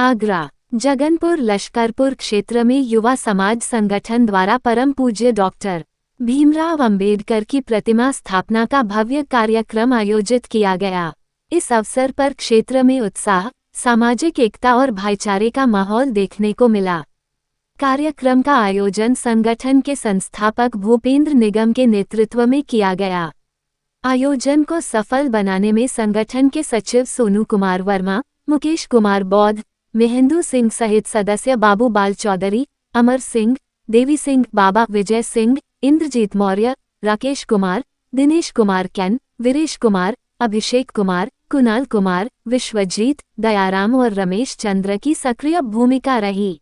आगरा जगनपुर लश्करपुर क्षेत्र में युवा समाज संगठन द्वारा परम पूज्य डॉक्टर भीमराव अंबेडकर की प्रतिमा स्थापना का भव्य कार्यक्रम आयोजित किया गया। इस अवसर पर क्षेत्र में उत्साह, सामाजिक एकता और भाईचारे का माहौल देखने को मिला। कार्यक्रम का आयोजन संगठन के संस्थापक भूपेंद्र निगम के नेतृत्व में किया गया। आयोजन को सफल बनाने में संगठन के सचिव सोनू कुमार वर्मा, मुकेश कुमार बौद्ध, महेंदु सिंह सहित सदस्य बाबू बाल चौधरी, अमर सिंह, देवी सिंह, बाबा विजय सिंह, इंद्रजीत मौर्य, राकेश कुमार, दिनेश कुमार कैन, वीरेश कुमार, अभिषेक कुमार, कुणाल कुमार, विश्वजीत, दयाराम और रमेश चंद्र की सक्रिय भूमिका रही।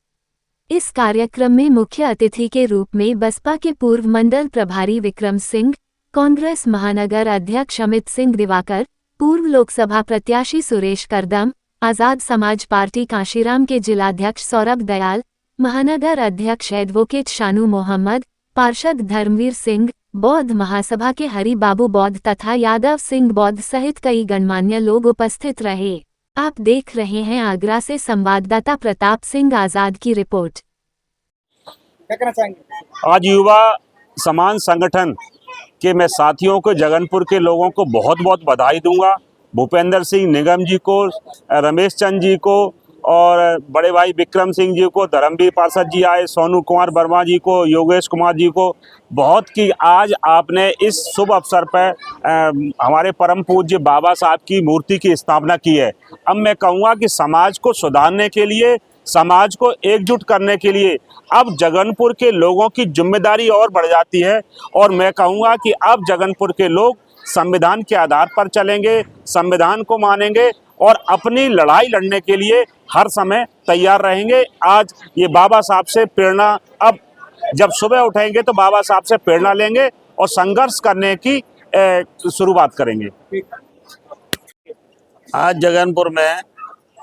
इस कार्यक्रम में मुख्य अतिथि के रूप में बसपा के पूर्व मंडल प्रभारी विक्रम सिंह, कांग्रेस महानगर अध्यक्ष अमित सिंह दिवाकर, पूर्व लोकसभा प्रत्याशी सुरेश करदम, आजाद समाज पार्टी काशीराम के जिलाध्यक्ष सौरभ दयाल, महानगर अध्यक्ष एडवोकेट शानू मोहम्मद, पार्षद धर्मवीर सिंह, बौद्ध महासभा के हरि बाबू बौद्ध तथा यादव सिंह बौद्ध सहित कई गणमान्य लोग उपस्थित रहे। आप देख रहे हैं आगरा से संवाददाता प्रताप सिंह आजाद की रिपोर्ट। क्या कहना चाहेंगे? आज युवा समान संगठन के मैं साथियों को, जगनपुर के लोगों को बहुत बहुत बधाई दूंगा। भूपेंद्र सिंह निगम जी को, रमेश चंद जी को और बड़े भाई विक्रम सिंह जी को, धर्मवीर पार्षद जी आए, सोनू कुमार वर्मा जी को, योगेश कुमार जी को बहुत कि आज आपने इस शुभ अवसर पर हमारे परम पूज्य बाबा साहब की मूर्ति की स्थापना की है। अब मैं कहूँगा कि समाज को सुधारने के लिए, समाज को एकजुट करने के लिए अब जगनपुर के लोगों की जिम्मेदारी और बढ़ जाती है और मैं कहूँगा कि अब जगनपुर के लोग संविधान के आधार पर चलेंगे, संविधान को मानेंगे और अपनी लड़ाई लड़ने के लिए हर समय तैयार रहेंगे। आज ये बाबा साहब से प्रेरणा, अब जब सुबह उठेंगे तो बाबा साहब से प्रेरणा लेंगे और संघर्ष करने की शुरुआत करेंगे। आज जगनपुर में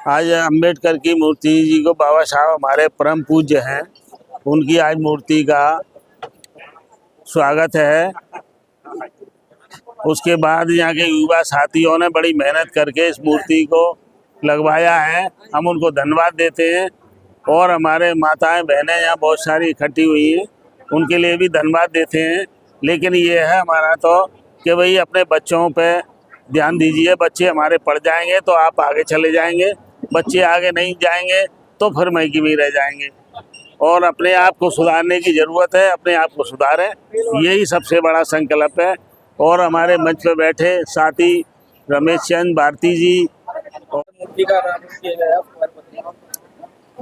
आज अंबेडकर की मूर्ति जी को, बाबा साहब हमारे परम पूज्य हैं, उनकी आज मूर्ति का स्वागत है। उसके बाद यहाँ के युवा साथियों ने बड़ी मेहनत करके इस मूर्ति को लगवाया है, हम उनको धन्यवाद देते हैं। और हमारे माताएं बहनें यहाँ बहुत सारी इकट्ठी हुई हैं, उनके लिए भी धन्यवाद देते हैं। लेकिन ये है हमारा तो कि भाई अपने बच्चों पे ध्यान दीजिए। बच्चे हमारे पढ़ जाएंगे तो आप आगे चले जाएंगे, बच्चे आगे नहीं जाएंगे तो फिर मैकी में रह जाएंगे। और अपने आप को सुधारने की ज़रूरत है, अपने आप को सुधारें, यही सबसे बड़ा संकल्प है। और हमारे मंच पर बैठे साथी रमेश चंद भारती जी,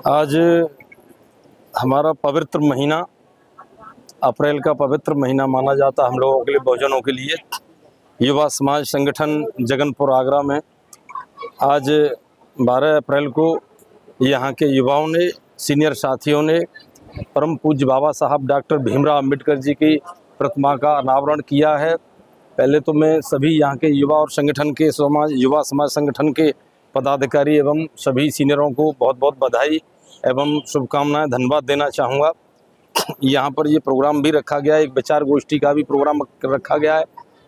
आज हमारा पवित्र महीना, अप्रैल का पवित्र महीना माना जाता हम लोगों के लिए, बहुजनों के लिए। युवा समाज संगठन जगनपुर आगरा में आज 12 अप्रैल को यहाँ के युवाओं ने, सीनियर साथियों ने परम पूज्य बाबा साहब डॉक्टर भीमराव अंबेडकर जी की प्रतिमा का अनावरण किया है। पहले तो मैं सभी यहाँ के युवा और संगठन के युवा समाज संगठन के पदाधिकारी एवं सभी सीनियरों को बहुत बहुत बधाई एवं शुभकामनाएं, धन्यवाद देना चाहूँगा। यहाँ पर ये प्रोग्राम भी रखा गया है, एक विचार गोष्ठी का भी प्रोग्राम रखा गया है,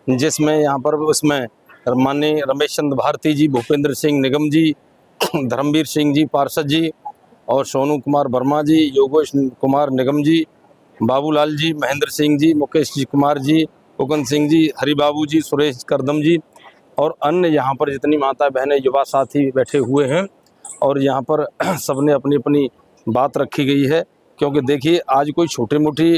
जिसमें यहाँ पर उसमें माननीय रमेश चंद्र भारती जी, भूपेंद्र सिंह निगम जी, धर्मवीर सिंह जी पार्षद जी और सोनू कुमार वर्मा जी, योगेश कुमार निगम जी, बाबूलाल जी, महेंद्र सिंह जी, मुकेश जी कुमार जी, उगन सिंह जी, हरि बाबू जी, सुरेश करदम जी और अन्य यहाँ पर जितनी माता बहनें, युवा साथी बैठे हुए हैं। और यहाँ पर सबने अपनी अपनी बात रखी गई है, क्योंकि देखिए आज कोई छोटी मोटी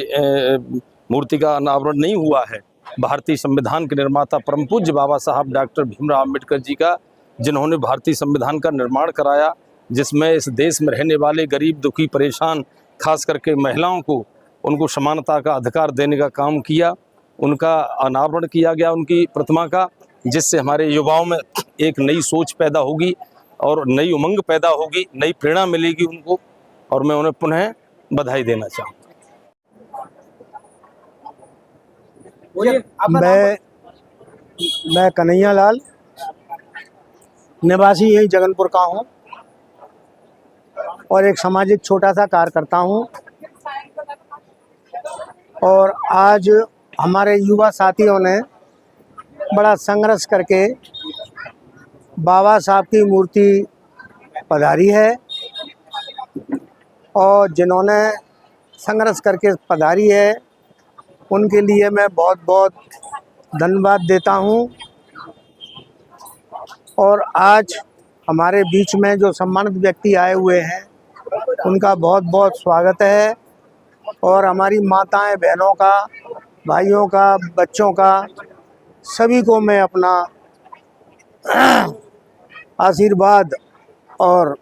मूर्ति का अनावरण नहीं हुआ है। भारतीय संविधान के निर्माता परम पूज्य बाबा साहब डॉक्टर भीमराव अंबेडकर जी का, जिन्होंने भारतीय संविधान का निर्माण कराया, जिसमें इस देश में रहने वाले गरीब, दुखी, परेशान, खास करके महिलाओं को, उनको समानता का अधिकार देने का काम किया, उनका अनावरण किया गया उनकी प्रतिमा का, जिससे हमारे युवाओं में एक नई सोच पैदा होगी और नई उमंग पैदा होगी, नई प्रेरणा मिलेगी उनको। और मैं उन्हें पुनः बधाई देना चाहूँगा। मैं कन्हैया लाल, निवासी यही जगनपुर का हूँ और एक सामाजिक छोटा सा कार्य करता हूँ। और आज हमारे युवा साथियों ने बड़ा संघर्ष करके बाबा साहब की मूर्ति पधारी है और जिन्होंने संघर्ष करके पधारी है, उनके लिए मैं बहुत बहुत धन्यवाद देता हूं। और आज हमारे बीच में जो सम्मानित व्यक्ति आए हुए हैं, उनका बहुत बहुत स्वागत है। और हमारी माताएं, बहनों का, भाइयों का, बच्चों का, सभी को मैं अपना आशीर्वाद और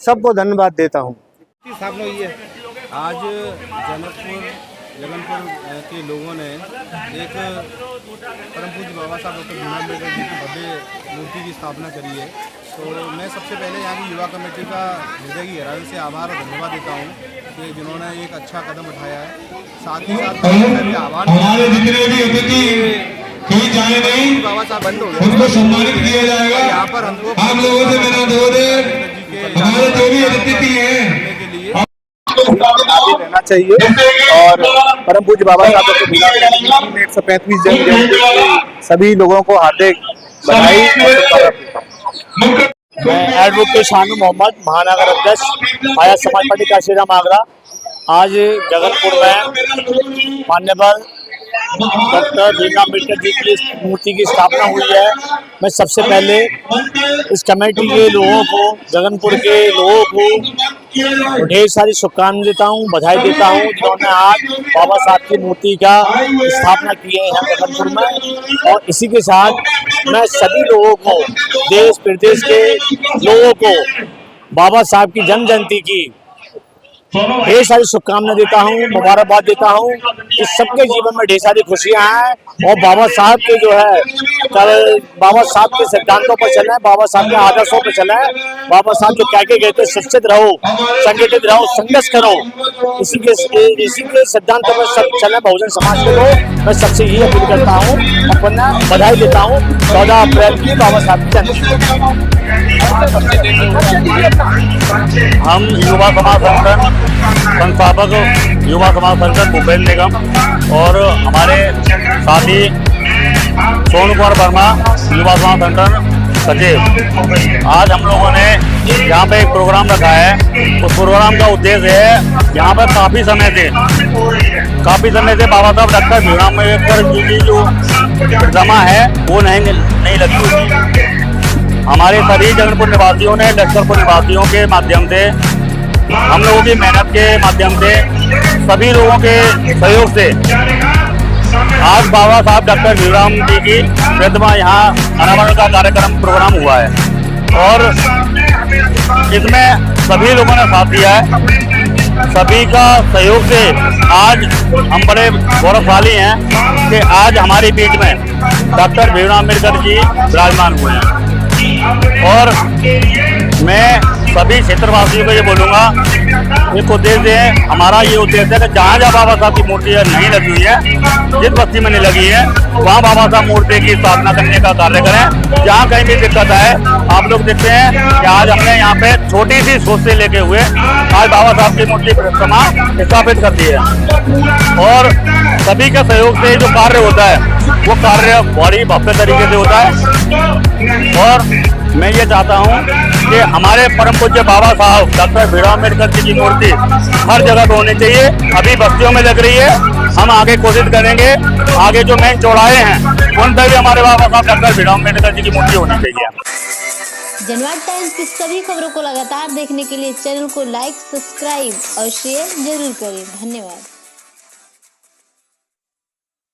सबको धन्यवाद देता हूं। आज जगनपुर के लोगों ने एक परम पूज्य बाबा साहब डॉक्टर भीमराव अम्बेडकर जी की भव्य मूर्ति की स्थापना करी है। तो मैं सबसे पहले यहाँ की युवा कमेटी का हृदय की गहराई से आभार और धन्यवाद देता हूँ कि जिन्होंने एक अच्छा कदम उठाया है। साथ ही साथ आह्वान बाबा साहब बंद हो गए, उनको सम्मानित किया जाएगा। यहाँ पर हमको आप लोगों से मेरा हमारे जो भी अतिथि हैं रहना चाहिए। और परम पूज्य बाबा साहब डॉक्टर भीमराव अम्बेडकर की 135 जन्म जयंती की सभी लोगों को हार्दिक बधाई। मैं एडवोकेट शानू मोहम्मद, महानगर अध्यक्ष आया समाज पार्टी काशीराम आगरा। आज जगनपुर में मान्यवर डॉक्टर भीमराव अम्बेडकर जी की मूर्ति की स्थापना हुई है। मैं सबसे पहले इस कमेटी के लोगों को, जगनपुर के लोगों को ढेर सारी शुभकामनाएं देता हूं, बधाई देता हूं, जिन्होंने आज बाबा साहब की मूर्ति का स्थापना की है यहाँ जगनपुर में। और इसी के साथ मैं सभी लोगों को, देश प्रदेश के लोगों को बाबा साहब की जन्म जयंती की ढेर सारी शुभकामनाएं देता हूँ, मुबारकबाद देता हूँ कि सबके जीवन में ढेर सारी खुशियाँ हैं। और बाबा साहब के जो है बाबा साहब के सिद्धांतों पर चले, बाबा साहब के आदर्शों पर चले। बाबा साहब जो कह के गए थे, शिक्षित रहो, संगठित रहो, संघर्ष करो, इसी के सिद्धांतों पर सब चले बहुजन समाज के लोग। मैं सबसे यही अपील करता हूँ, अपना बधाई देता हूँ 14 अप्रैल की बाबा साहब की जन्मदिन। हम युवा समाज संगठन संस्थापक युवा समाज संगठन भूपेंद्र निगम और हमारे साथी सोनू कुमार वर्मा, युवा समाज संगठन सचिव, आज हम लोगों ने यहाँ पे एक प्रोग्राम रखा है। उस प्रोग्राम का उद्देश्य है, यहाँ पर काफ़ी समय से बाबा साहब डॉक्टर भीमराव अम्बेडकर जी की जो प्रतिमा है वो नहीं लगी हुई। हमारे सभी जगनपुर निवासियों ने, लश्करपुर निवासियों के माध्यम से, हम लोगों की मेहनत के माध्यम से, सभी लोगों के सहयोग से आज बाबा साहब डॉक्टर भीमराव जी की प्रतिमा यहाँ अनावरण का कार्यक्रम प्रोग्राम हुआ है। और इसमें सभी लोगों ने साथ दिया है। सभी का सहयोग से आज हम बड़े गौरवशाली हैं कि आज हमारे बीच में डॉक्टर भीमराव अम्बेडकर जी विराजमान हुए हैं। और मैं सभी क्षेत्रवासियों को ये बोलूँगा, एक उद्देश्य है, हमारा ये उद्देश्य है कि जहाँ जहाँ बाबा साहब की मूर्ति नहीं लगी हुई है, जिस बस्ती में नहीं लगी है, वहाँ बाबा साहब मूर्ति की स्थापना करने का कार्य करें। जहाँ कहीं भी दिक्कत है, आप लोग देखते हैं कि आज हमने यहाँ पे छोटी सी सोच से लेके हुए आज बाबा साहब की मूर्ति प्रतिमा स्थापित कर दी है। और सभी के सहयोग से जो कार्य होता है, वो कार्य बड़ी भव्य तरीके से होता है। और मैं ये चाहता हूँ कि हमारे परम पूज्य बाबा साहब डॉक्टर भीमराव अम्बेडकर जी की मूर्ति हर जगह पे होनी चाहिए। अभी बस्तियों में लग रही है, हम आगे कोशिश करेंगे, आगे जो मेन चौराहे हैं उन पर भी हमारे बाबा साहब डॉक्टर भीमराव अम्बेडकर जी की मूर्ति होनी चाहिए। जनवाद टाइम्स की सभी खबरों को लगातार देखने के लिए चैनल को लाइक, सब्सक्राइब और शेयर जरूर करें। धन्यवाद।